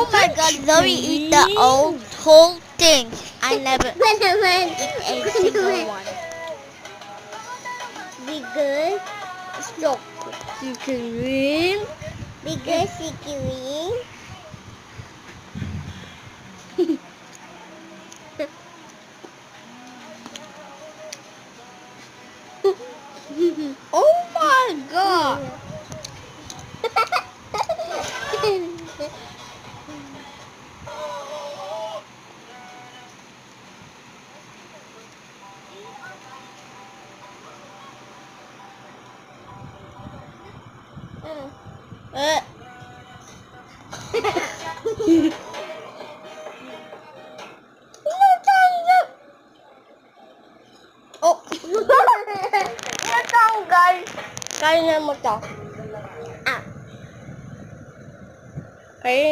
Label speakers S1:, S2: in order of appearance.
S1: Oh my god, Zoe eat the whole thing. I never eat a single one.
S2: Bigger stop.
S1: Chicken wing.
S2: Bigger chicken.
S1: Oh my god.
S2: Oh, natanggal. Kaya mo to. Ah.
S1: Kaya